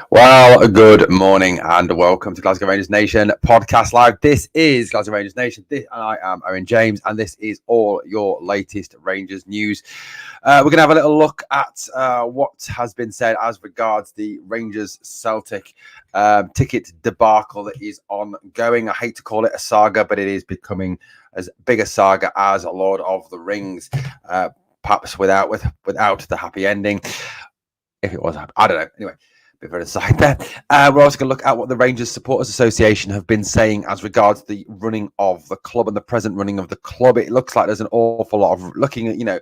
Well, good morning and welcome to Glasgow Rangers Nation podcast live. This is Glasgow Rangers Nation. I am Owen James, and this is all your latest Rangers news. We're going to have a little look at what has been said as regards the Rangers Celtic ticket debacle that is ongoing. I hate to call it a saga, but it is becoming as big a saga as Lord of the Rings, perhaps without the happy ending. If it was, I don't know. Anyway. Bit of an aside there. We're also going to look at what the Rangers Supporters Association have been saying as regards the running of the club and the present running of the club. It looks like there's an awful lot of looking at,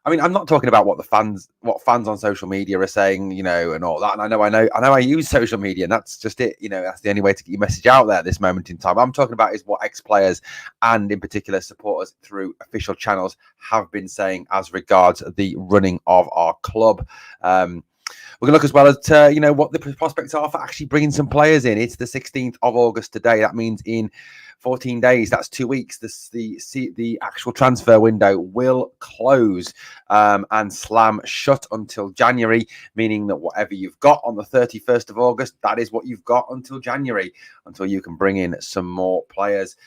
I mean, I'm not talking about what fans on social media are saying, and all that. And I know I use social media, and that's just it. That's the only way to get your message out there at this moment in time. I'm talking about is what ex-players and in particular supporters through official channels have been saying as regards the running of our club. We're going to look as well at, what the prospects are for actually bringing some players in. It's the 16th of August today. That means in 14 days, that's 2 weeks, the actual transfer window will close and slam shut until January, meaning that whatever you've got on the 31st of August, that is what you've got until January, until you can bring in some more players.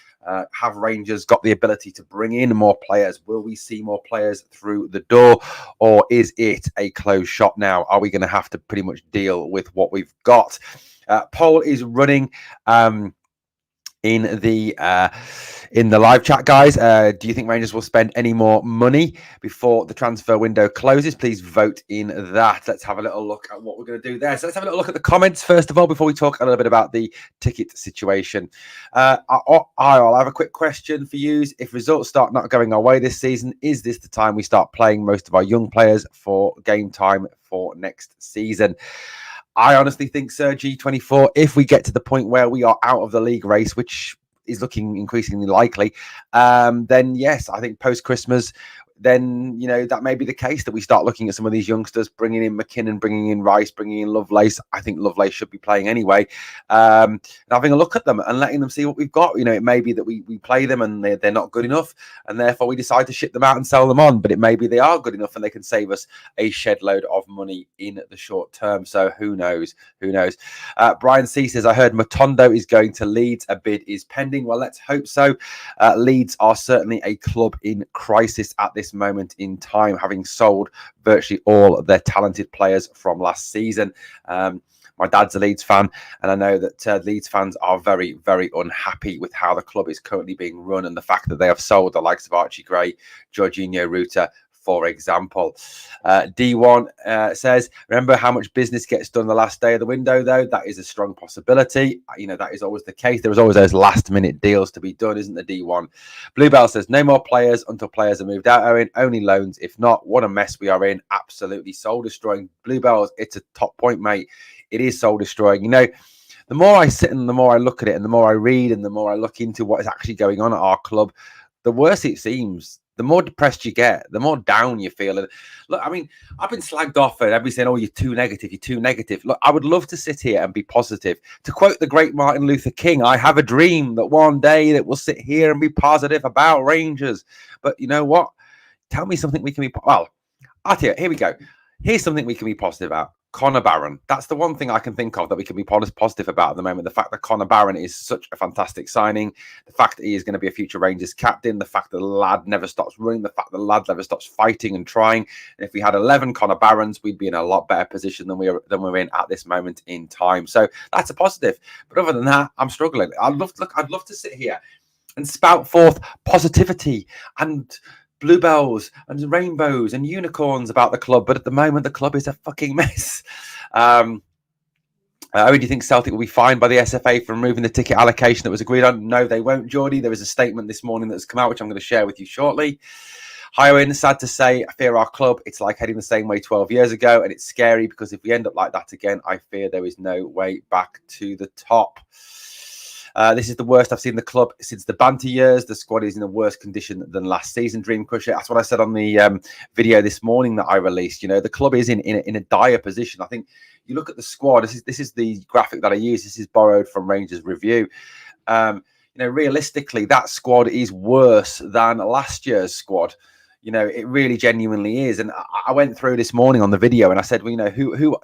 Have Rangers got the ability to bring in more players? Will we see more players through the door, or is it a closed shop now? Are we going to have to pretty much deal with what we've got? Poll is running in the live chat, guys. Do you think Rangers will spend any more money before the transfer window closes? Please vote in that. Let's have a little look at what we're going to do there. So let's have a little look at the comments first of all before we talk a little bit about the ticket situation. I'll have a quick question for you. If results start not going our way this season, is this the time we start playing most of our young players for game time for next season? I honestly think, Sir G24, if we get to the point where we are out of the league race, which is looking increasingly likely, then yes, I think post-Christmas, then, that may be the case that we start looking at some of these youngsters, bringing in McKinnon, bringing in Rice, bringing in Lovelace. I think Lovelace should be playing anyway. And having a look at them and letting them see what we've got. It may be that we play them and they're not good enough, and therefore we decide to ship them out and sell them on. But it may be they are good enough and they can save us a shed load of money in the short term. So who knows? Brian C says, I heard Matondo is going to Leeds. A bid is pending. Well, let's hope so. Leeds are certainly a club in crisis at this moment in time, having sold virtually all of their talented players from last season. My dad's a Leeds fan, and I know that Leeds fans are very, very unhappy with how the club is currently being run and the fact that they have sold the likes of Archie Gray, Jorginho Ruta, for example. D1 says, remember how much business gets done the last day of the window, though? That is a strong possibility. That is always the case. There is always those last minute deals to be done, isn't there, D1? Bluebell says, no more players until players are moved out, Owen. Only loans. If not, what a mess we are in. Absolutely soul destroying. Bluebells, it's a top point, mate. It is soul destroying. The more I sit and the more I look at it and the more I read and the more I look into what is actually going on at our club, the worse it seems. The more depressed you get, the more down you feel. And look, I mean, I've been slagged off and everybody saying, oh, you're too negative. Look, I would love to sit here and be positive. To quote the great Martin Luther King, I have a dream that one day that we'll sit here and be positive about Rangers. But you know what? Tell me something we can be... Well, I'll tell you, here we go. Here's something we can be positive about. Connor Barron. That's the one thing I can think of that we can be positive about at the moment. The fact that Connor Barron is such a fantastic signing. The fact that he is going to be a future Rangers captain. The fact that the lad never stops running. The fact that the lad never stops fighting and trying. And if we had 11 Connor Barrons, we'd be in a lot better position than we're in at this moment in time. So that's a positive. But other than that, I'm struggling. I'd love to sit here and spout forth positivity and bluebells and rainbows and unicorns about the club, but at the moment the club is a fucking mess. Do you think Celtic will be fined by the SFA for removing the ticket allocation that was agreed on? No, they won't, Geordie. There is a statement this morning that has come out, which I'm going to share with you shortly. Hi Owen, sad to say, I fear our club. It's like heading the same way 12 years ago, and it's scary because if we end up like that again, I fear there is no way back to the top. This is the worst I've seen the club since the banter years. The squad is in a worse condition than last season. Dream Crusher. That's what I said on the video this morning that I released. You know, the club is in a dire position. I think you look at the squad. This is the graphic that I use. This is borrowed from Rangers Review. You know, realistically, that squad is worse than last year's squad. You know, it really genuinely is. And I went through this morning on the video and I said, well, you know, who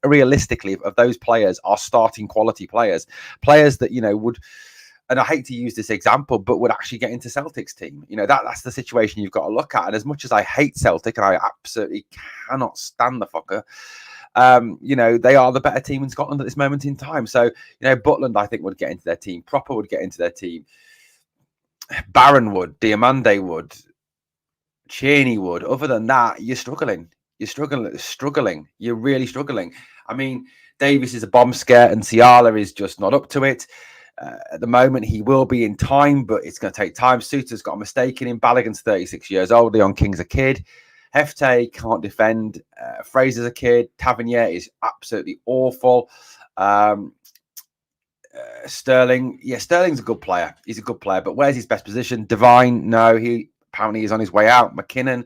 realistically of those players are starting quality players that, you know, would, and I hate to use this example, but would actually get into Celtic's team. You know, that's the situation you've got to look at. And as much as I hate Celtic and I absolutely cannot stand the fucker, you know, they are the better team in Scotland at this moment in time. So, you know, Butland, I think, would get into their team. Proper would get into their team. Barron would. Diamande would. Cheney would. Other than that, you're struggling. You're really struggling. I mean, Davis is a bomb scare and Ciala is just not up to it. At the moment, he will be in time, but it's going to take time. Suter's got a mistake in him. Balogun's 36 years old. Leon King's a kid. Hefte can't defend. Fraser's a kid. Tavernier is absolutely awful. Sterling, yeah, Sterling's a good player. He's a good player, but where's his best position? Devine, no, he apparently is on his way out. McKinnon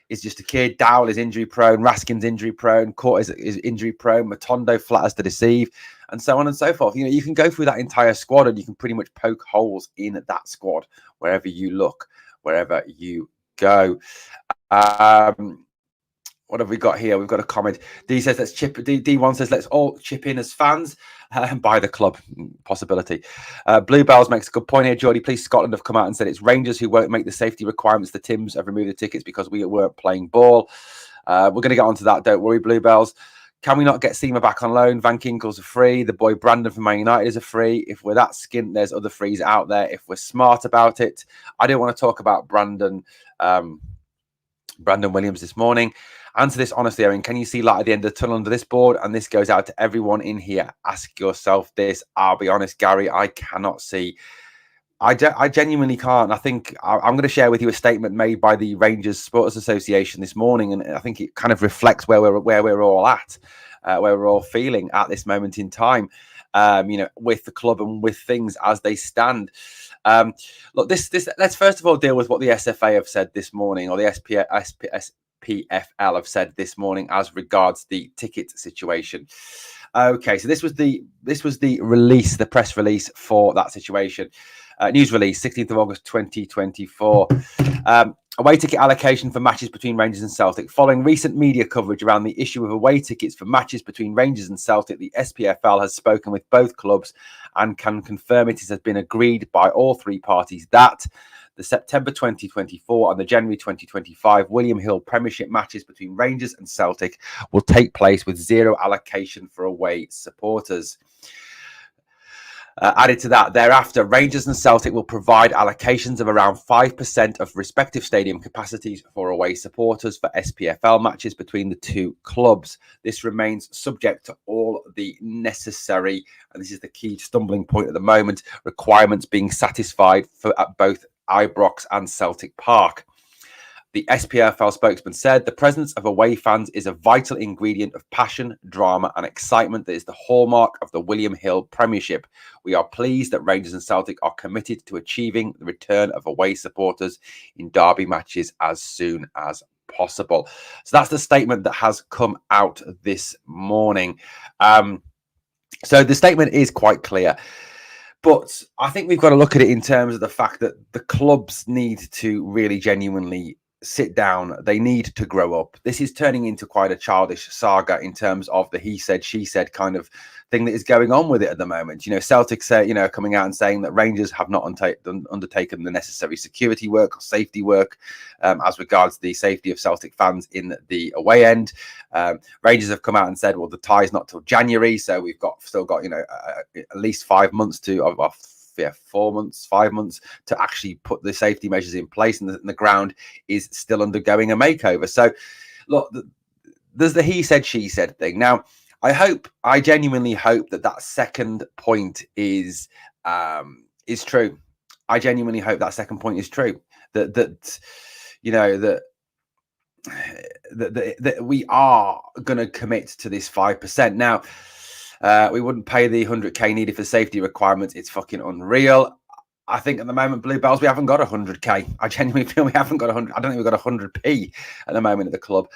is just a kid. Dowell is injury prone. Raskin's injury prone. Court is injury prone. Matondo flat as to deceive, and so on and so forth. You know, you can go through that entire squad and you can pretty much poke holes in that squad wherever you look, wherever you go. What have we got here? We've got a comment. D says let's chip. D1 says let's all chip in as fans and buy the club. Possibility. Bluebells makes a good point here. Geordie Police Scotland have come out and said it's Rangers who won't make the safety requirements. The Tims have removed the tickets because we weren't playing ball. We're going to get onto that. Don't worry, Bluebells. Can we not get Seema back on loan? Van Kinkels are free. The boy Brandon from Man United is a free. If we're that skint, there's other frees out there. If we're smart about it, I don't want to talk about Brandon Williams this morning. Answer this honestly, Owen. Can you see light at the end of the tunnel under this board? And this goes out to everyone in here. Ask yourself this. I'll be honest, Gary, I cannot see. I genuinely can't. I think I'm going to share with you a statement made by the Rangers Supporters Association this morning, and I think it kind of reflects where we're all at, where we're all feeling at this moment in time. You know, with the club and with things as they stand. Look, let's first of all deal with what the SFA have said this morning, or the SPFL have said this morning as regards the ticket situation. Okay, so this was the release, the press release for that situation. News release, 16th of August 2024. Away ticket allocation for matches between Rangers and Celtic. Following recent media coverage around the issue of away tickets for matches between Rangers and Celtic, the SPFL has spoken with both clubs and can confirm it has been agreed by all three parties that the September 2024 and the January 2025 William Hill Premiership matches between Rangers and Celtic will take place with zero allocation for away supporters. Added to that, thereafter, Rangers and Celtic will provide allocations of around 5% of respective stadium capacities for away supporters for SPFL matches between the two clubs. This remains subject to all the necessary, and this is the key stumbling point at the moment, requirements being satisfied for at both Ibrox and Celtic Park. The SPFL spokesman said the presence of away fans is a vital ingredient of passion, drama and excitement that is the hallmark of the William Hill Premiership. We are pleased that Rangers and Celtic are committed to achieving the return of away supporters in derby matches as soon as possible. So that's the statement that has come out this morning. So the statement is quite clear. But I think we've got to look at it in terms of the fact that the clubs need to really genuinely sit down. They need to grow up. This is turning into quite a childish saga in terms of the he said, she said kind of thing that is going on with it at the moment. You know, Celtic say, you know, coming out and saying that Rangers have not undertaken the necessary security work or safety work as regards the safety of Celtic fans in the away end. Rangers have come out and said, well, the tie's not till January, so we've still got, you know, at least 5 months to 5 months to actually put the safety measures in place, and the ground is still undergoing a makeover. So look, there's the he said, she said thing. Now, I genuinely hope that second point is true. I genuinely hope that second point is true. That you know, that that we are going to commit to this 5%. Now, we wouldn't pay the 100k needed for safety requirements. It's fucking unreal. I think at the moment, Bluebells, we haven't got 100k. I genuinely feel we haven't got 100. I don't think we've got 100p at the moment at the club.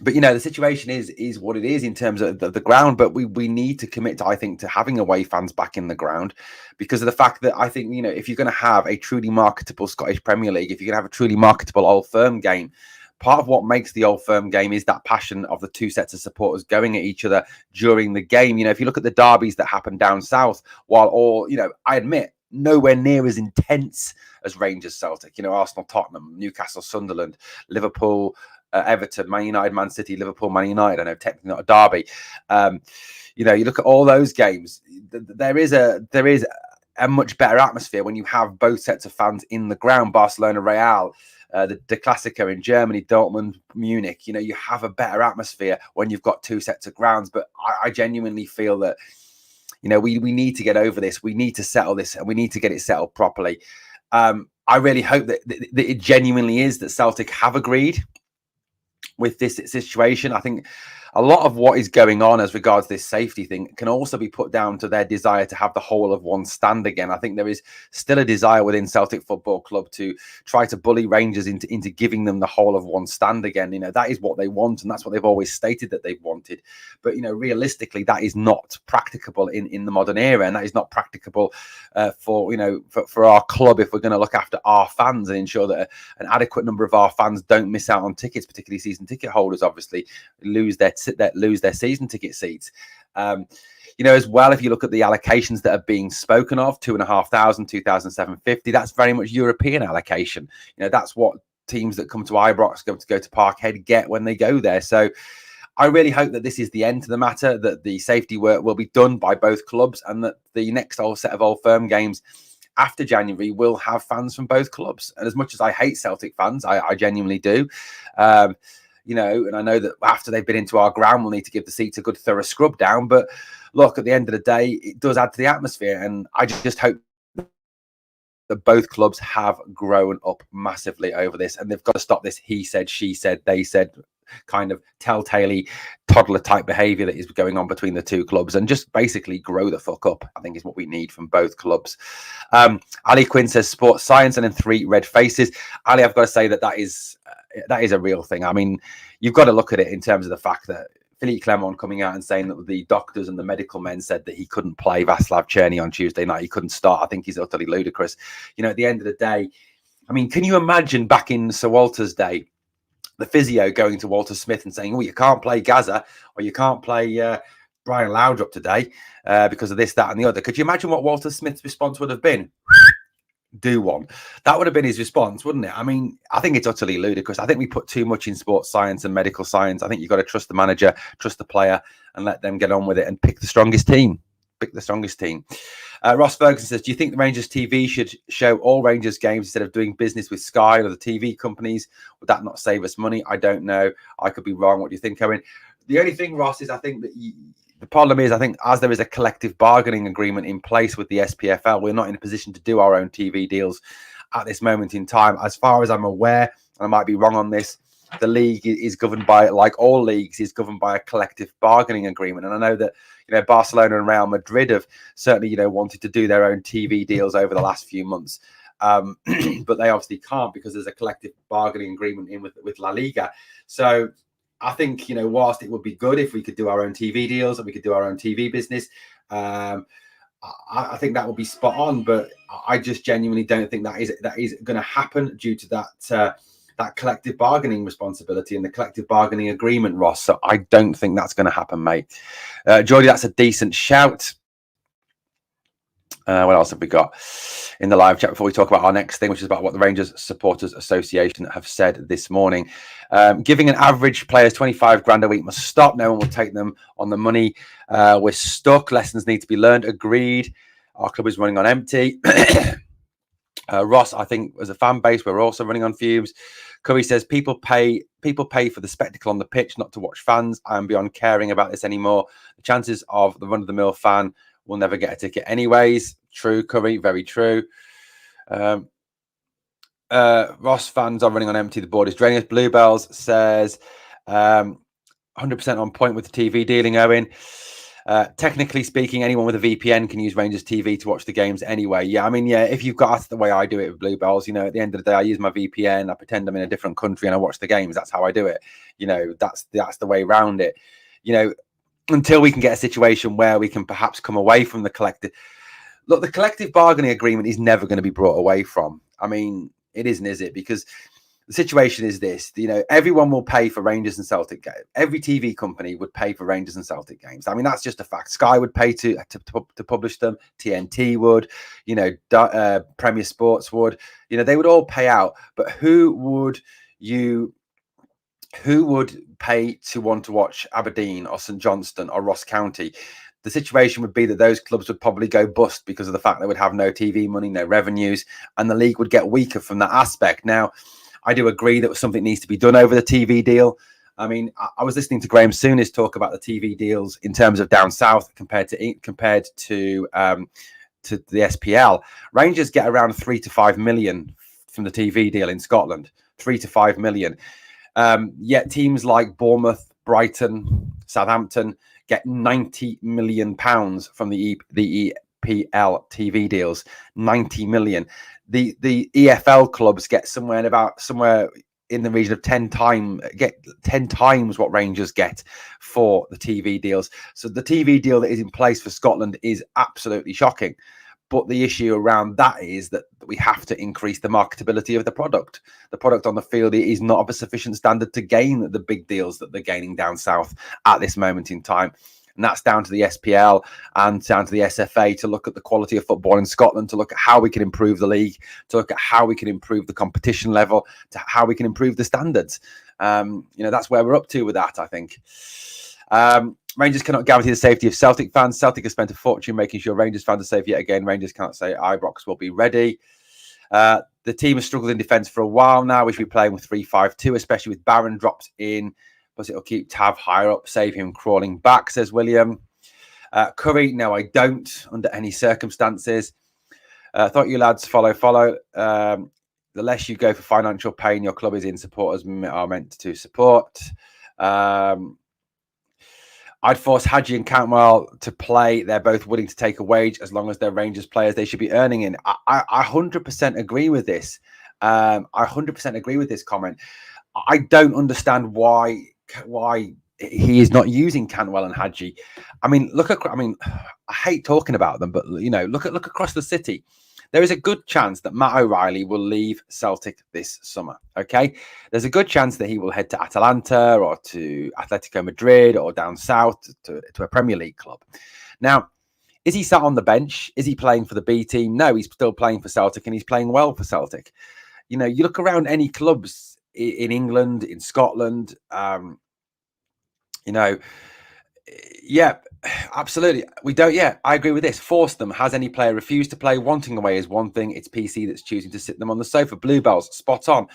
But the situation is what it is in terms of the ground. But we need to commit to, I think, to having away fans back in the ground, because of the fact that I think if you're going to have a truly marketable Scottish Premier League, if you're going to have a truly marketable Old Firm game, part of what makes the Old Firm game is that passion of the two sets of supporters going at each other during the game. If you look at the derbies that happen down south, while all I admit, nowhere near as intense as Rangers Celtic, Arsenal Tottenham, Newcastle Sunderland, Liverpool Everton, Man United, Man City, Liverpool, Man United. I know technically not a derby. You look at all those games. There is a much better atmosphere when you have both sets of fans in the ground. Barcelona, Real, the Clasico in Germany, Dortmund, Munich. You have a better atmosphere when you've got two sets of grounds. But I genuinely feel that we need to get over this. We need to settle this, and we need to get it settled properly. I really hope that it genuinely is that Celtic have agreed with this situation. I think a lot of what is going on as regards this safety thing can also be put down to their desire to have the whole of one stand again. I think there is still a desire within Celtic Football Club to try to bully Rangers into giving them the whole of one stand again. That is what they want, and that's what they've always stated that they've wanted. But realistically, that is not practicable in the modern era, and that is not practicable for our club if we're going to look after our fans and ensure that an adequate number of our fans don't miss out on tickets, particularly season ticket holders. Obviously, lose their season ticket seats. As well, if you look at the allocations that are being spoken of, 2,500, 2,750, that's very much European allocation. That's what teams that come to Ibrox, go to Parkhead get when they go there. So I really hope that this is the end to the matter, that the safety work will be done by both clubs, and that the next set of Old Firm games after January will have fans from both clubs. And as much as I hate Celtic fans, I genuinely do. And I know that after they've been into our ground, we'll need to give the seats a good thorough scrub down. But look, at the end of the day, it does add to the atmosphere. And I just hope that both clubs have grown up massively over this. And they've got to stop this he said, she said, they said kind of telltale toddler type behavior that is going on between the two clubs, and just basically grow the fuck up, I think, is what we need from both clubs. Ali Quinn says sports science, and then 3 red faces. Ali, I've got to say that is a real thing. I mean, you've got to look at it in terms of the fact that Philippe Clement coming out and saying that the doctors and the medical men said that he couldn't play Václav Černý on Tuesday night. He couldn't start. I think he's utterly ludicrous. At the end of the day, I mean, can you imagine back in Sir Walter's day, the physio going to Walter Smith and saying, "Oh, you can't play Gaza, or you can't play Brian Laudrup today because of this, that, and the other"? Could you imagine what Walter Smith's response would have been? Do one. That would have been his response, wouldn't it? I mean, I think it's utterly ludicrous. I think we put too much in sports science and medical science. I think you've got to trust the manager, trust the player, and let them get on with it and pick the strongest team. Ross Ferguson says, do you think the Rangers TV should show all Rangers games instead of doing business with Sky or the TV companies? Would that not save us money? I don't know. I could be wrong. What do you think, Owen? The only thing, Ross, is I think that the problem is, I think, as there is a collective bargaining agreement in place with the SPFL, we're not in a position to do our own TV deals at this moment in time. As far as I'm aware, and I might be wrong on this, the league is governed by, like all leagues, is governed by a collective bargaining agreement. And I know that Barcelona and Real Madrid have certainly wanted to do their own TV deals over the last few months, but they obviously can't because there's a collective bargaining agreement in with La Liga. So I think whilst it would be good if we could do our own TV deals and we could do our own TV business, I think that would be spot on. But I just genuinely don't think that is going to happen due to that collective bargaining responsibility and the collective bargaining agreement, Ross. So I don't think that's going to happen, mate. Geordie, that's a decent shout. What else have we got in the live chat before we talk about our next thing, which is about what the Rangers Supporters Association have said this morning? Giving an average players 25 grand a week must stop. No one will take them on the money. We're stuck. Lessons need to be learned. Agreed. Our club is running on empty. Ross, I think as a fan base, we're also running on fumes. Curry says people pay for the spectacle on the pitch, not to watch fans. I am beyond caring about this anymore. The chances of the run-of-the-mill fan will never get a ticket anyways. True, Curry, very true. Ross fans are running on empty. The board is draining us. Bluebells says 100% on point with the TV dealing, Owen. Technically speaking, anyone with a VPN can use Rangers TV to watch the games anyway. Yeah, I mean, yeah, if you've got, that's the way I do it with Bluebells. You know, at the end of the day, I use my VPN. I pretend I'm in a different country and I watch the games. That's how I do it. You know, that's the way around it. You know, until we can get a situation where we can perhaps come away from the collective. Look, the collective bargaining agreement is never going to be brought away from. I mean, it isn't, is it? Because the situation is this, you know, everyone will pay for Rangers and Celtic games. Every TV company would pay for Rangers and Celtic games. I mean, that's just a fact. Sky would pay to publish them. TNT would, you know, Premier Sports would, you know, they would all pay out. But who would pay to want to watch Aberdeen or St Johnstone or Ross County? The situation would be that those clubs would probably go bust because of the fact they would have no TV money, no revenues, and the league would get weaker from that aspect. Now, I do agree that something needs to be done over the TV deal. I mean, I was listening to Graham Souness talk about the TV deals in terms of down south compared to the SPL. Rangers get around 3 to 5 million from the TV deal in Scotland, 3 to 5 million. Yet teams like Bournemouth, Brighton, Southampton get £90 million from the EPL TV deals. 90 million. The EFL clubs get somewhere in the region of 10 times what Rangers get for the TV deals. So the TV deal that is in place for Scotland is absolutely shocking. But the issue around that is that we have to increase the marketability of the product. The product on the field is not of a sufficient standard to gain the big deals that they're gaining down south at this moment in time. And that's down to the SPL and down to the SFA to look at the quality of football in Scotland, to look at how we can improve the league, to look at how we can improve the competition level, to how we can improve the standards. You know, that's where we're up to with that, I think. Rangers cannot guarantee the safety of Celtic fans. Celtic has spent a fortune making sure Rangers fans are safe yet again. Rangers can't say Ibrox will be ready. The team has struggled in defence for a while now. We should be playing with 3-5-2, especially with Barron dropped in. Plus, it'll keep Tav higher up, save him crawling back, says William. Curry, no, I don't, under any circumstances. Thought you lads follow. The less you go for financial pain, your club is in, supporters are meant to support. I'd force Hadji and Cantwell to play. They're both willing to take a wage as long as they're Rangers players. They should be earning in. I 100% agree with this. I 100% agree with this comment. I don't understand why he is not using Cantwell and Hadji. I mean, I hate talking about them, but you know, look across the city. There is a good chance that Matt O'Reilly will leave Celtic this summer. Okay, there's a good chance that he will head to Atalanta or to Atletico Madrid or down south to a Premier League club. Now, is he sat on the bench? Is he playing for the B team? No, he's still playing for Celtic, and he's playing well for Celtic. You know, you look around any clubs in England, in Scotland. You know, yeah, absolutely. We don't. Yeah, I agree with this. Force them. Has any player refused to play? Wanting away is one thing. It's PC that's choosing to sit them on the sofa. Bluebells, spot on.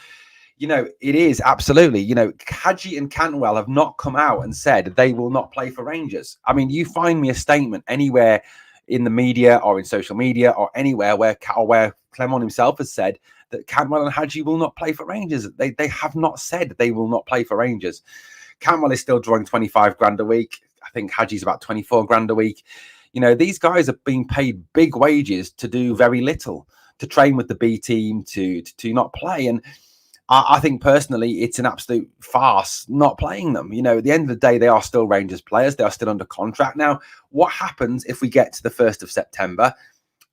You know, it is absolutely. You know, Hadji and Cantwell have not come out and said they will not play for Rangers. I mean, you find me a statement anywhere in the media or in social media or anywhere where Clement himself has said that Cantwell and Hadji will not play for Rangers. They have not said they will not play for Rangers. Cantwell is still drawing 25 grand a week. I think Hadji's about 24 grand a week. You know, these guys are being paid big wages to do very little, to train with the B team, to not play. And I think personally, it's an absolute farce not playing them. You know, at the end of the day, they are still Rangers players. They are still under contract. Now, what happens if we get to the 1st of September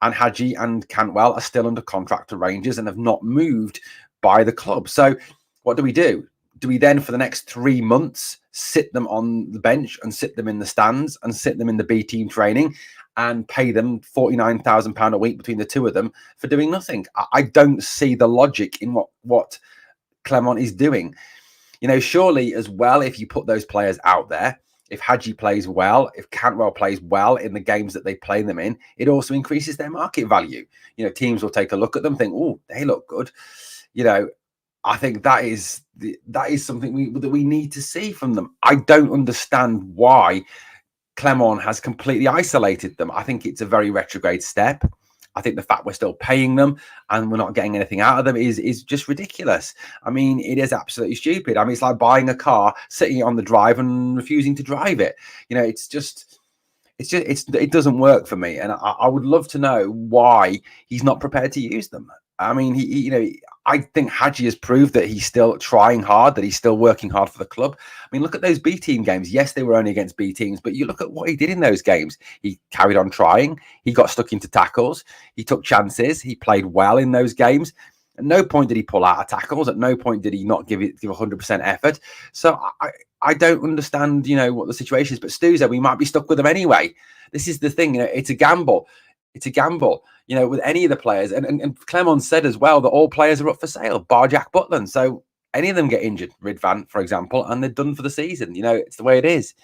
and Hadji and Cantwell are still under contract to Rangers and have not moved by the club? So what do we do? Do we then, for the next 3 months, sit them on the bench and sit them in the stands and sit them in the B team training and pay them £49,000 a week between the two of them for doing nothing? I don't see the logic in what Clement is doing. You know, surely as well, if you put those players out there, if Hadji plays well, if Cantwell plays well in the games that they play them in, it also increases their market value. You know, teams will take a look at them, think, oh, they look good. You know, I think that is something that we need to see from them. I don't understand why Clement has completely isolated them. I think it's a very retrograde step. I think the fact we're still paying them and we're not getting anything out of them is just ridiculous. I mean, it is absolutely stupid. I mean, it's like buying a car, sitting it on the drive and refusing to drive it. You know, it doesn't work for me. And I would love to know why he's not prepared to use them. I mean, I think Hadji has proved that he's still trying hard, that he's still working hard for the club. I mean, look at those B team games. Yes, they were only against B teams, but you look at what he did in those games. He carried on trying. He got stuck into tackles. He took chances. He played well in those games. At no point did he pull out of tackles. At no point did he not give 100% effort. So I don't understand, what the situation is. But Stuzo, we might be stuck with him anyway. This is the thing. It's a gamble. It's a gamble, with any of the players. And Clemens said as well that all players are up for sale, bar Jack Butland. So any of them get injured, Ridvan, for example, and they're done for the season. It's the way it is.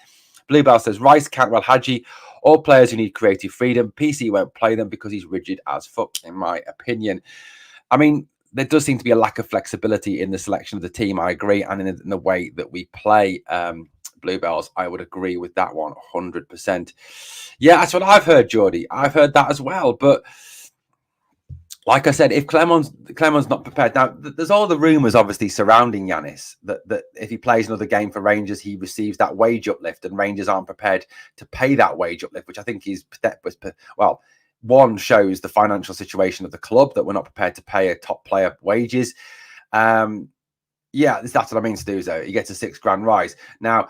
Bluebell says, Rice, Cantwell, Hadji, all players who need creative freedom. PC won't play them because he's rigid as fuck, in my opinion. I mean, there does seem to be a lack of flexibility in the selection of the team. I agree. And in the way that we play, Bluebells, I would agree with that one 100%. Yeah, that's what I've heard, Geordie. I've heard that as well. But like I said, if Clemens not prepared, now there's all the rumours obviously surrounding Yanis that if he plays another game for Rangers, he receives that wage uplift, and Rangers aren't prepared to pay that wage uplift, which I think is one shows the financial situation of the club, that we're not prepared to pay a top player wages. Yeah, that's what I mean, Stuzo. He gets a $6,000 rise. Now,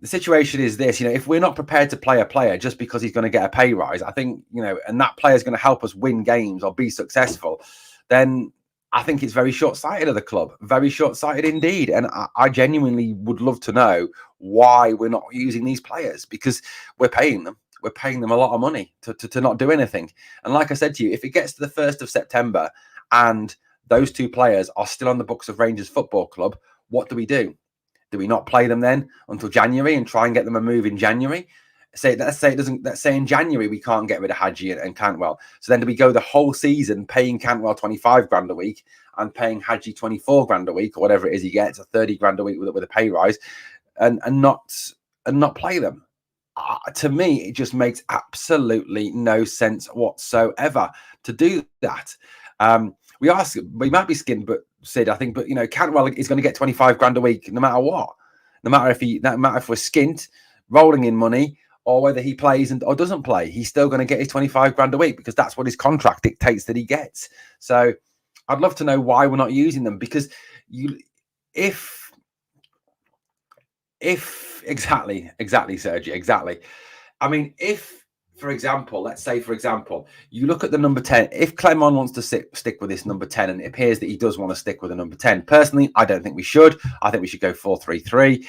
the situation is this, if we're not prepared to play a player just because he's going to get a pay rise, I think, and that player is going to help us win games or be successful, then I think it's very short-sighted of the club. Very short-sighted indeed. And I genuinely would love to know why we're not using these players, because we're paying them. We're paying them a lot of money to not do anything. And like I said to you, if it gets to the 1st of September and those two players are still on the books of Rangers Football Club, what do we do? Do we not play them then until January and try and get them a move in January? Let's say in January we can't get rid of Hadji and Cantwell. So then do we go the whole season paying Cantwell $25,000 a week and paying Hadji $24,000 a week, or whatever it is he gets, or $30,000 a week with a pay rise, and not play them? To me, it just makes absolutely no sense whatsoever to do that. We might be skinned, but Sid, I think, but Cantwell is going to get $25,000 a week no matter what. No matter if we're skint, rolling in money, or whether he plays or doesn't play, he's still going to get his $25,000 a week, because that's what his contract dictates that he gets. So I'd love to know why we're not using them, because exactly, Sergio, exactly. I mean, let's say, for example, you look at the number 10. If Clement wants to stick with this number 10, and it appears that he does want to stick with a number 10, personally, I don't think we should. I think we should go 4-3-3,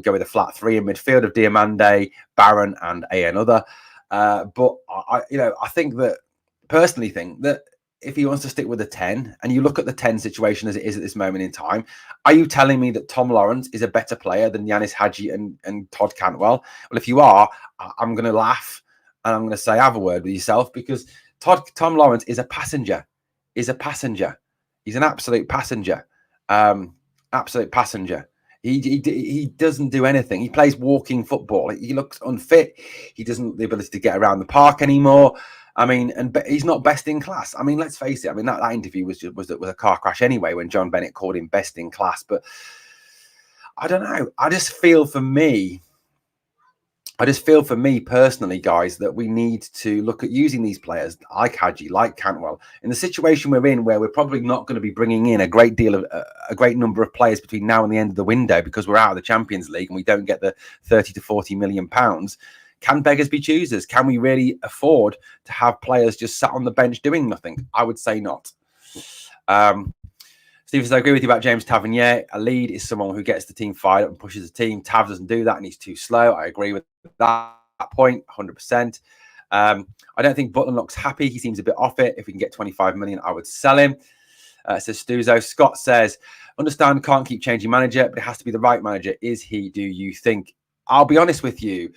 go with a flat 3 in midfield of Diamande, Barron, and another. But I think that, personally think that if he wants to stick with a 10, and you look at the 10 situation as it is at this moment in time, are you telling me that Tom Lawrence is a better player than Yanis Hadji and Todd Cantwell? Well, if you are, I'm going to laugh. And I'm going to say, have a word with yourself, because Tom Lawrence is a passenger. He's an absolute passenger. Absolute passenger. He doesn't do anything. He plays walking football. He looks unfit. He doesn't have the ability to get around the park anymore. I mean, and he's not best in class. I mean, let's face it. I mean, that interview was a car crash anyway, when John Bennett called him best in class. But I don't know. I just feel for me personally, guys, that we need to look at using these players like Hadji, like Cantwell, in the situation we're in, where we're probably not going to be bringing in a great number of players between now and the end of the window, because we're out of the Champions League and we don't get the 30 to 40 million pounds. Can beggars be choosers? Can we really afford to have players just sat on the bench doing nothing? I would say not. Steve says, I agree with you about James Tavernier. A lead is someone who gets the team fired up and pushes the team. Tav doesn't do that, and he's too slow. I agree with that point 100%. I don't think Butland looks happy. He seems a bit off it. If we can get 25 million, I would sell him. Says Stuzo. Scott says, understand can't keep changing manager, but it has to be the right manager. Is he, do you think? I'll be honest with you,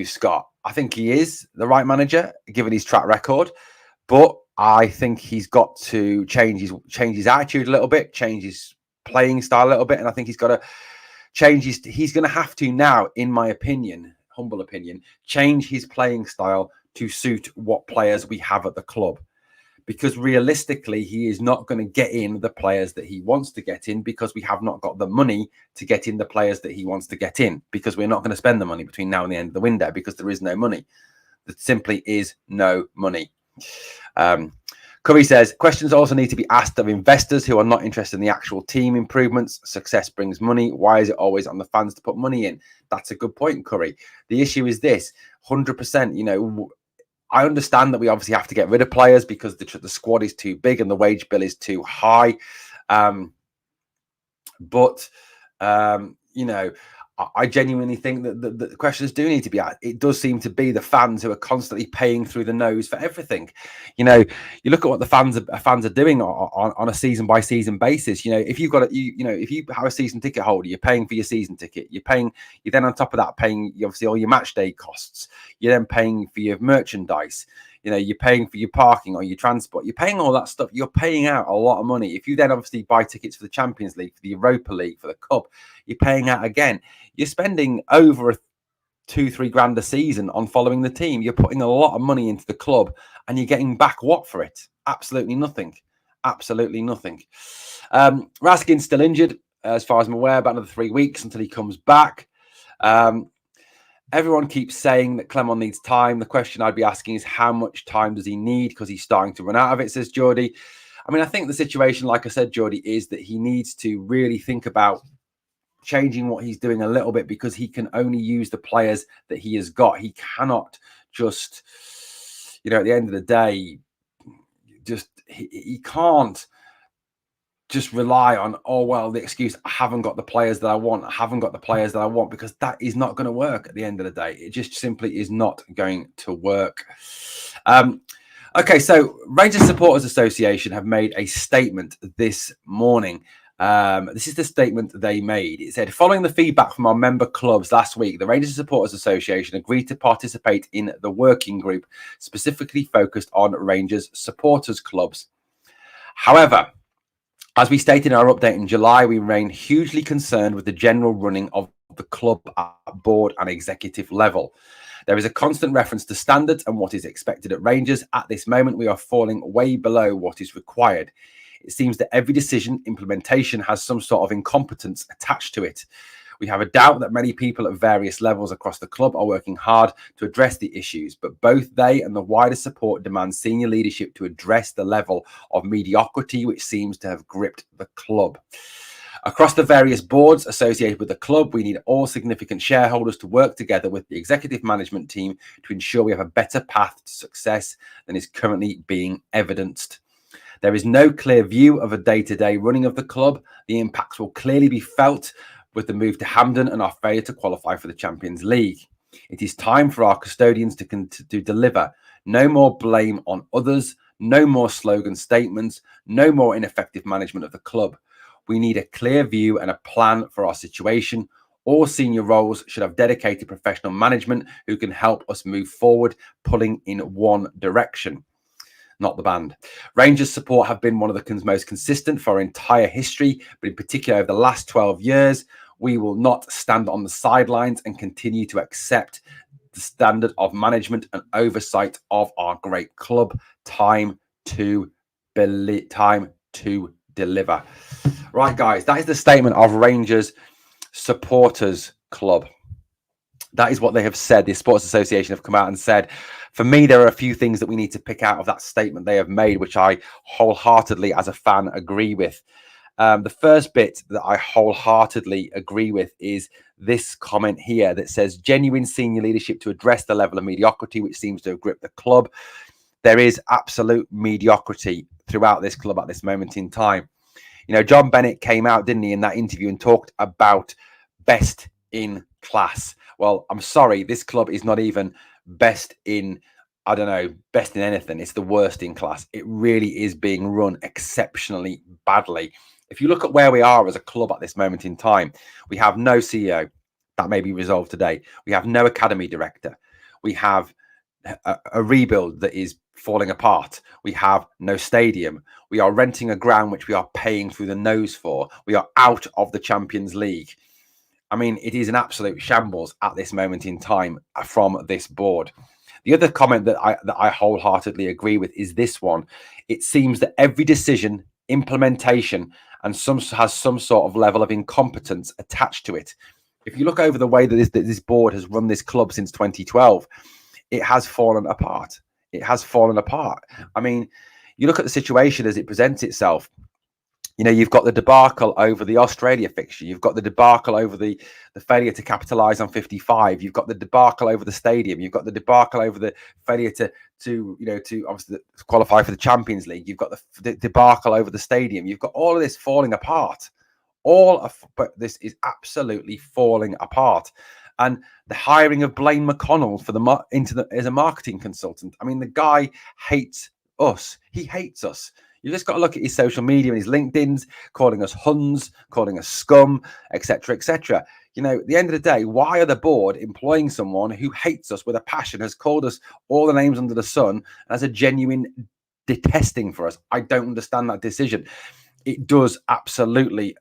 Scott. I think he is the right manager, given his track record. But I think he's got to change his attitude a little bit, change his playing style a little bit, and I think he's got to change he's going to have to now, in my opinion, humble opinion, change his playing style to suit what players we have at the club. Because realistically, he is not going to get in the players that he wants to get in because we have not got the money to get in the players that he wants to get in, because we're not going to spend the money between now and the end of the window because there is no money. There simply is no money. Curry says, questions also need to be asked of investors who are not interested in the actual team improvements. Success brings money. Why is it always on the fans to put money in? That's a good point, Curry. The issue is this, 100%, I understand that we obviously have to get rid of players because the squad is too big and the wage bill is too high. But I genuinely think that the questions do need to be asked. It does seem to be the fans who are constantly paying through the nose for everything. You look at what the fans are doing on a season by season basis. If you've got if you have a season ticket holder, you're paying for your season ticket. You're then on top of that paying obviously all your match day costs. You're then paying for your merchandise. You're paying for your parking or your transport. You're paying all that stuff. You're paying out a lot of money. If you then obviously buy tickets for the Champions League, for the Europa League, for the Cup, you're paying out again. You're spending over $2-3 grand a season on following the team. You're putting a lot of money into the club and you're getting back what for it? Absolutely nothing. Absolutely nothing. Raskin's still injured, as far as I'm aware, about another 3 weeks until he comes back. Everyone keeps saying that Clement needs time. The question I'd be asking is how much time does he need? Because he's starting to run out of it, says Geordie. I think the situation, like I said, Geordie, is that he needs to really think about changing what he's doing a little bit, because he can only use the players that he has got. He cannot just, at the end of the day, he can't just rely on, the excuse, I haven't got the players that I want. I haven't got the players that I want, because that is not going to work at the end of the day. It just simply is not going to work. Okay, so Rangers Supporters Association have made a statement this morning. This is the statement they made. It said, following the feedback from our member clubs last week, the Rangers Supporters Association agreed to participate in the working group specifically focused on Rangers supporters clubs. However, as we stated in our update in July, we remain hugely concerned with the general running of the club at board and executive level. There is a constant reference to standards and what is expected at Rangers. At this moment, we are falling way below what is required. It seems that every decision implementation has some sort of incompetence attached to it. We have a doubt that many people at various levels across the club are working hard to address the issues, but both they and the wider support demand senior leadership to address the level of mediocrity which seems to have gripped the club. Across the various boards associated with the club, we need all significant shareholders to work together with the executive management team to ensure we have a better path to success than is currently being evidenced. There is no clear view of a day-to-day running of the club. The impacts will clearly be felt with the move to Hampden and our failure to qualify for the Champions League. It is time for our custodians to deliver. No more blame on others, no more slogan statements, no more ineffective management of the club. We need a clear view and a plan for our situation. All senior roles should have dedicated professional management who can help us move forward, pulling in one direction. Not the band. Rangers support have been one of the most consistent for our entire history, but in particular over the last 12 years, we will not stand on the sidelines and continue to accept the standard of management and oversight of our great club. Time to deliver. Right, guys, that is the statement of Rangers Supporters Club. That is what they have said. The Sports Association have come out and said. For me, there are a few things that we need to pick out of that statement they have made, which I wholeheartedly, as a fan, agree with. The first bit that I wholeheartedly agree with is this comment here that says, genuine senior leadership to address the level of mediocrity which seems to have gripped the club. There is absolute mediocrity throughout this club at this moment in time. John Bennett came out, didn't he, in that interview and talked about best in class. Well, I'm sorry, this club is not even best in, best in anything. It's the worst in class. It really is being run exceptionally badly. If you look at where we are as a club at this moment in time, we have no CEO. That may be resolved today. We have no academy director. We have a rebuild that is falling apart. We have no stadium. We are renting a ground which we are paying through the nose for. We are out of the Champions League. It is an absolute shambles at this moment in time from this board. The other comment that I wholeheartedly agree with is this one. It seems that every decision, implementation, and has some sort of level of incompetence attached to it. If you look over the way that this board has run this club since 2012, it has fallen apart. It has fallen apart. I mean, you look at the situation as it presents itself. You know, you've got the debacle over the Australia fixture. You've got the debacle over the failure to capitalise on 55. You've got the debacle over the stadium. You've got the debacle over the failure to obviously qualify for the Champions League. You've got the debacle over the stadium. You've got all of this falling apart. But this is absolutely falling apart. And the hiring of Blaine McConnell as a marketing consultant. I mean, the guy hates us. He hates us. You just got to look at his social media and his LinkedIn's, calling us Huns, calling us scum, etc., etc. You know, at the end of the day, why are the board employing someone who hates us with a passion, has called us all the names under the sun, and has a genuine detesting for us? I don't understand that decision. It does absolutely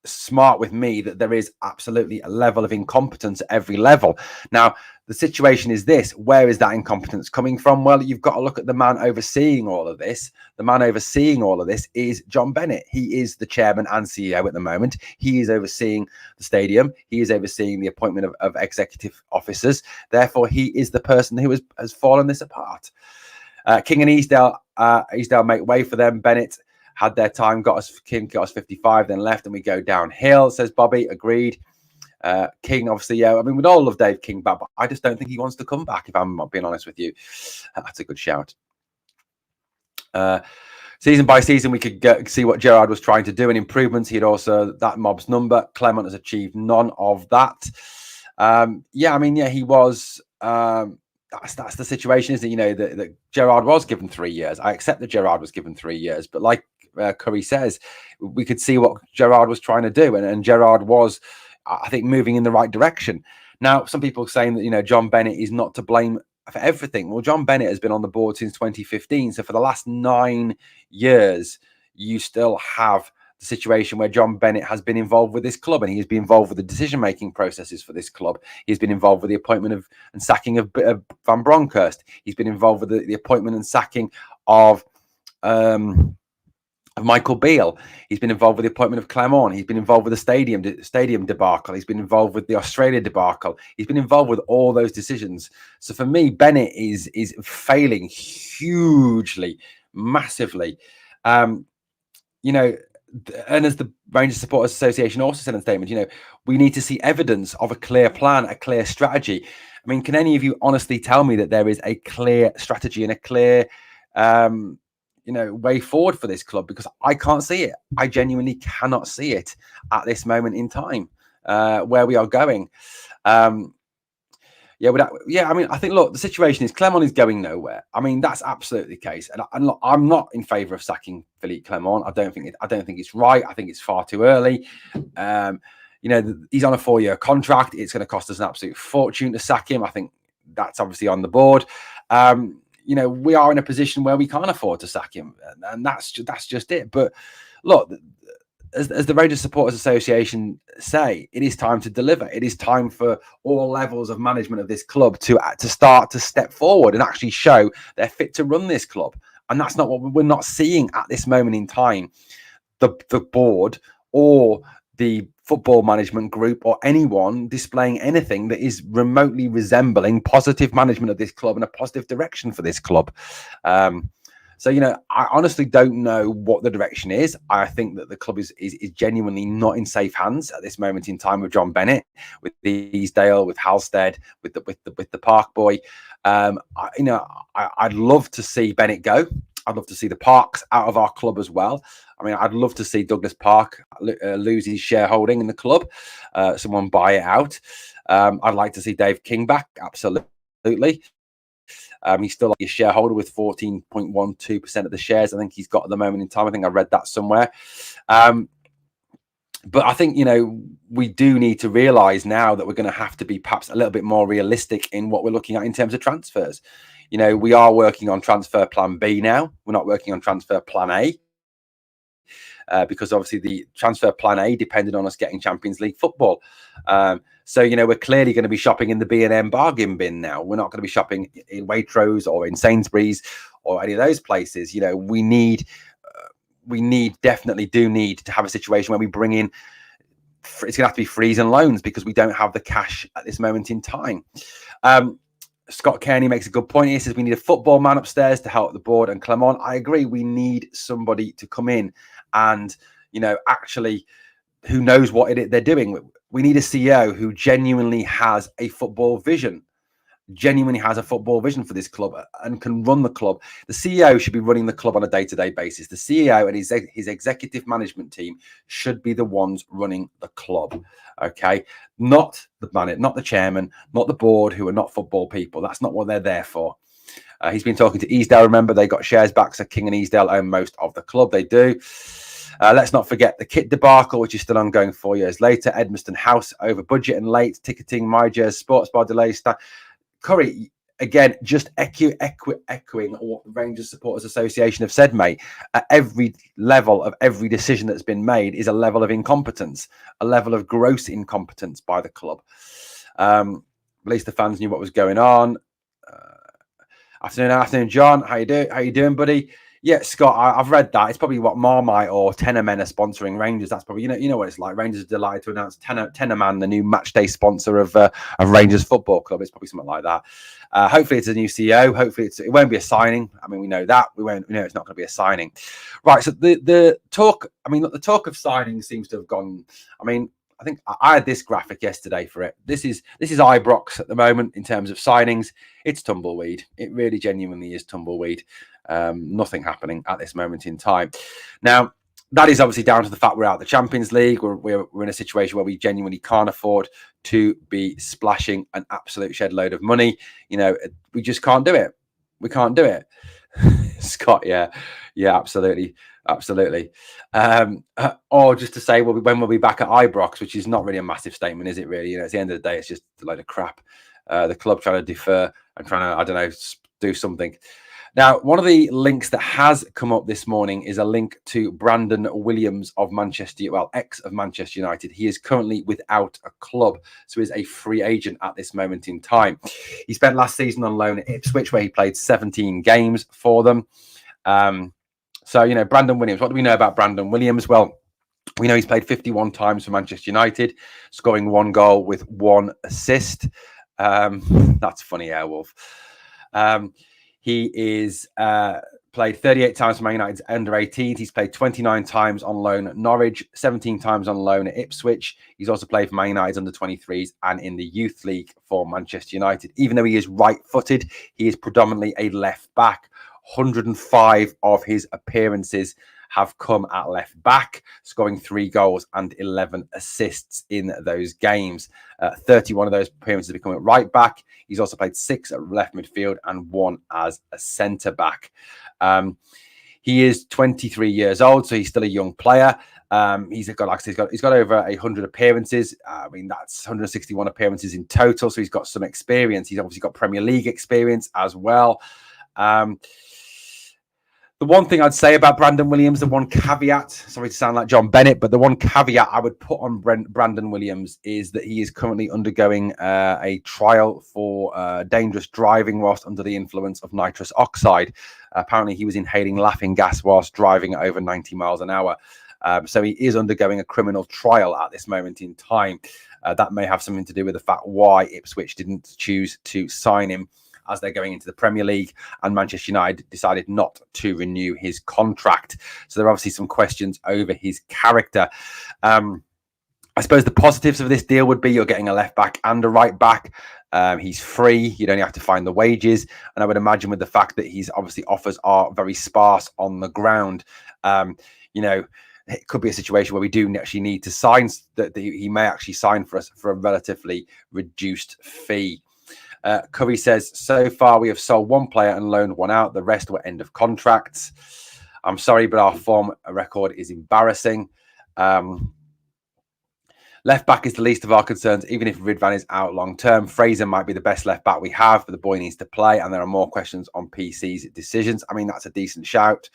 smart with me that there is absolutely a level of incompetence at every level. Now, the situation is this: where is that incompetence coming from? Well, you've got to look at the man overseeing all of this. The man overseeing all of this is John Bennett. He is the chairman and CEO at the moment. He is overseeing the stadium. He is overseeing the appointment of executive officers. Therefore, he is the person who has fallen this apart. King and Easdale make way for them. Bennett had their time, got us 55, then left, and we go downhill, says Bobby. Agreed. King, obviously, yeah. I mean, we'd all love Dave King back, but I just don't think he wants to come back, if I'm not being honest with you. That's a good shout. Season by season, we could see what Gerrard was trying to do and improvements. He had also that mob's number. Clement has achieved none of that. He was. That's the situation, isn't it? You know, that Gerrard was given 3 years. I accept that Gerrard was given 3 years, but like Curry says, we could see what Gerrard was trying to do, and Gerrard was, I think, moving in the right direction. Now, some people are saying that, you know, John Bennett is not to blame for everything. Well, John Bennett has been on the board since 2015, so for the last 9 years, you still have the situation where John Bennett has been involved with this club, and he's been involved with the decision-making processes for this club. He's been involved with the appointment of and sacking of Van Bronckhorst. He's been involved with the appointment and sacking of Michael Beale. He's been involved with the appointment of Clement. He's been involved with the stadium debacle. He's been involved with the Australia debacle. He's been involved with all those decisions. So for me, Bennett is failing hugely, massively. You know, and as the Rangers Supporters Association also said in a statement, you know, we need to see evidence of a clear plan, a clear strategy. I mean, can any of you honestly tell me that there is a clear strategy and a clear, way forward for this club? Because I can't see it. I genuinely cannot see it at this moment in time, where we are going. I think, look, the situation is Clement is going nowhere. I mean, that's absolutely the case. And look, I'm not in favour of sacking Philippe Clement. I don't think it's right. I think it's far too early. He's on a 4-year contract. It's going to cost us an absolute fortune to sack him. I think that's obviously on the board. We are in a position where we can't afford to sack him, and that's just it. But look, as the Rangers Supporters Association say, it is time to deliver. It is time for all levels of management of this club to start to step forward and actually show they're fit to run this club. And that's not what we're not seeing at this moment in time. The board or the football management group or anyone displaying anything that is remotely resembling positive management of this club and a positive direction for this club. So, I honestly don't know what the direction is. I think that the club is genuinely not in safe hands at this moment in time with John Bennett, with Easdale, with Halstead, with the Park boy. I'd love to see Bennett go. I'd love to see the Parks out of our club as well. I mean, I'd love to see Douglas Park lose his shareholding in the club. Someone buy it out. I'd like to see Dave King back. Absolutely. He's still a shareholder with 14.12% of the shares. I think he's got at the moment in time. I think I read that somewhere. But I think, we do need to realise now that we're going to have to be perhaps a little bit more realistic in what we're looking at in terms of transfers. We are working on transfer plan B now. We're not working on transfer plan A. because obviously the transfer plan A depended on us getting Champions League football. So, we're clearly going to be shopping in the B&M bargain bin now. We're not going to be shopping in Waitrose or in Sainsbury's or any of those places. We definitely do need to have a situation where we bring in, it's going to have to be frees and loans because we don't have the cash at this moment in time. Scott Kearney makes a good point. He says we need a football man upstairs to help the board and Clement. I agree. We need somebody to come in and, actually who knows what they're doing. We need a CEO who genuinely has a football vision. For this club and can run the club. The CEO should be running the club on a day-to-day basis. The CEO and his executive management team should be the ones running the club. Okay, not the chairman, not the board, who are not football people. That's not what they're there for. He's been talking to Easdale. Remember, they got shares back, so King and Easdale own most of the club. They do. Let's not forget the kit debacle, which is still ongoing 4 years later. Edmiston House over budget and late ticketing. MyJays sports bar delays. Curry, again, just echoing what the Rangers Supporters Association have said, mate. At every level of every decision that's been made is a level of incompetence, a level of gross incompetence by the club. At least the fans knew what was going on. Afternoon, John. How you doing, buddy? Yeah, Scott, I've read that. It's probably what Marmite or Tenor Men are sponsoring Rangers. That's probably, you know what it's like. Rangers are delighted to announce Tenor Man, the new Matchday sponsor of Rangers Football Club. It's probably something like that. Hopefully it's a new CEO. Hopefully it won't be a signing. I mean, we know that. We know it's not going to be a signing. Right, so the talk, the talk of signings seems to have gone, I think I had this graphic yesterday for it. This is Ibrox at the moment in terms of signings. It's tumbleweed. It really genuinely is tumbleweed. Nothing happening at this moment in time. Now, that is obviously down to the fact we're out of the Champions League. We're in a situation where we genuinely can't afford to be splashing an absolute shed load of money. We just can't do it. We can't do it. Scott, yeah, absolutely. Or just to say, when we'll be back at Ibrox, which is not really a massive statement, is it really? At the end of the day, it's just a load of crap. The club trying to defer and trying to, do something. Now, one of the links that has come up this morning is a link to Brandon Williams of ex of Manchester United. He is currently without a club, so he's a free agent at this moment in time. He spent last season on loan at Ipswich, where he played 17 games for them. So, Brandon Williams, what do we know about Brandon Williams? Well, we know he's played 51 times for Manchester United, scoring 1 goal with 1 assist. That's funny, Airwolf. He is played 38 times for Man United's under-18s. He's played 29 times on loan at Norwich, 17 times on loan at Ipswich. He's also played for Man United's under-23s and in the Youth League for Manchester United. Even though he is right-footed, he is predominantly a left-back. 105 of his appearances have come at left back, scoring 3 goals and 11 assists in those games. 31 of those appearances have become at right back. He's also played 6 at left midfield and 1 as a centre back. He is 23 years old, so he's still a young player. He's got over 100 appearances. That's 161 appearances in total. So he's got some experience. He's obviously got Premier League experience as well. The one thing I'd say about Brandon Williams, the one caveat, sorry to sound like John Bennett, but the one caveat I would put on Brandon Williams is that he is currently undergoing a trial for dangerous driving whilst under the influence of nitrous oxide. Apparently, he was inhaling laughing gas whilst driving at over 90 miles an hour. So he is undergoing a criminal trial at this moment in time. That may have something to do with the fact why Ipswich didn't choose to sign him as they're going into the Premier League, and Manchester United decided not to renew his contract. So there are obviously some questions over his character. I suppose the positives of this deal would be you're getting a left back and a right back. He's free. You'd only have to find the wages. And I would imagine with the fact that he's obviously offers are very sparse on the ground, it could be a situation where we do actually need to sign, that he may actually sign for us for a relatively reduced fee. Curry says, so far we have sold 1 player and loaned 1 out. The rest were end of contracts. I'm sorry, but our form record is embarrassing. Left back is the least of our concerns, even if Ridvan is out long term. Fraser might be the best left back we have, but the boy needs to play, and there are more questions on PC's decisions. That's a decent shout.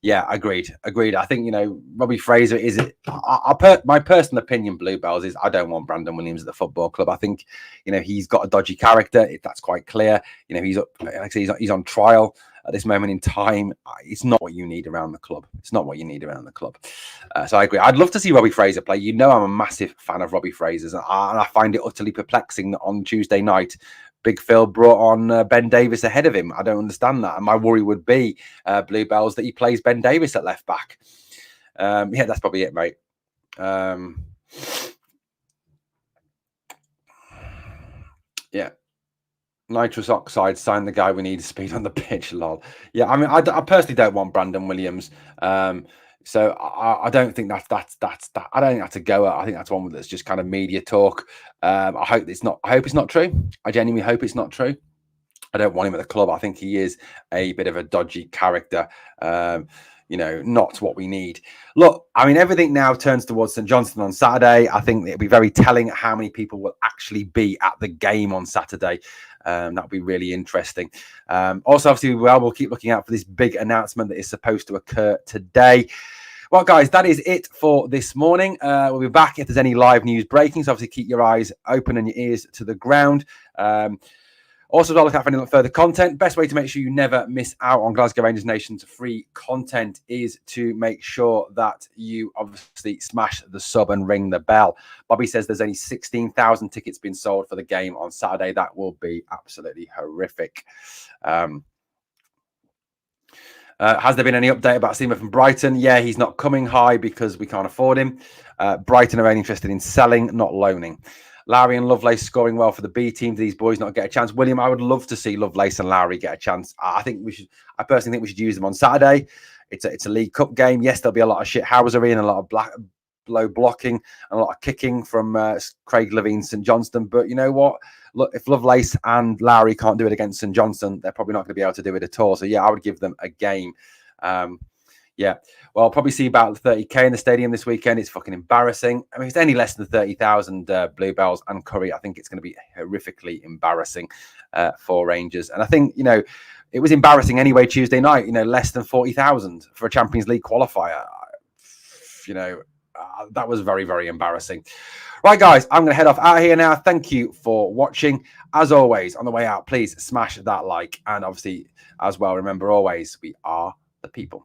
Yeah, agreed. I think, Robbie Fraser is it. My personal opinion, Bluebells, is I don't want Brandon Williams at the football club. I think, he's got a dodgy character. That's quite clear. He's up, actually, he's on trial at this moment in time. It's not what you need around the club. So I agree. I'd love to see Robbie Fraser play. I'm a massive fan of Robbie Fraser's, and I find it utterly perplexing that on Tuesday night, Big Phil brought on Ben Davis ahead of him. I don't understand that. And my worry would be, Bluebells, that he plays Ben Davis at left back. Yeah, that's probably it, mate. Yeah. Nitrous oxide, sign the guy we need speed on the pitch, lol. Yeah, I mean, I personally don't want Brandon Williams. So I don't think that's I don't think that's a goer. I think that's one that's just kind of media talk. I hope it's not true. I genuinely hope it's not true. I don't want him at the club. I think he is a bit of a dodgy character. Not what we need. Look, I mean, everything now turns towards St Johnstone on Saturday. I think it'll be very telling how many people will actually be at the game on Saturday. That'll be really interesting. Also, obviously, we'll keep looking out for this big announcement that is supposed to occur today. Well, guys, that is it for this morning. We'll be back if there's any live news breaking. So obviously, keep your eyes open and your ears to the ground. Also, look out for any further content. Best way to make sure you never miss out on Glasgow Rangers Nation's free content is to make sure that you obviously smash the sub and ring the bell. Bobby says there's only 16,000 tickets been sold for the game on Saturday. That will be absolutely horrific. Has there been any update about Seamer from Brighton? Yeah, he's not coming high because we can't afford him. Brighton are only interested in selling, not loaning. Lowry and Lovelace scoring well for the B team. Do these boys not get a chance? William, I would love to see Lovelace and Lowry get a chance. I personally think we should use them on Saturday. It's a League Cup game. Yes, there'll be a lot of shithousery and a lot of low blocking and a lot of kicking from Craig Levine's St Johnstone. But you know what? Look, if Lovelace and Lowry can't do it against St Johnstone, they're probably not going to be able to do it at all. So yeah, I would give them a game. Yeah, well, I'll probably see about 30k in the stadium this weekend. It's fucking embarrassing. I mean, it's any less than 30,000 Bluebells and Curry. I think it's going to be horrifically embarrassing for Rangers. And I think, it was embarrassing anyway Tuesday night, less than 40,000 for a Champions League qualifier. That was very, very embarrassing. Right, guys, I'm going to head off out of here now. Thank you for watching. As always, on the way out, please smash that like. And obviously, as well, remember always, we are the people.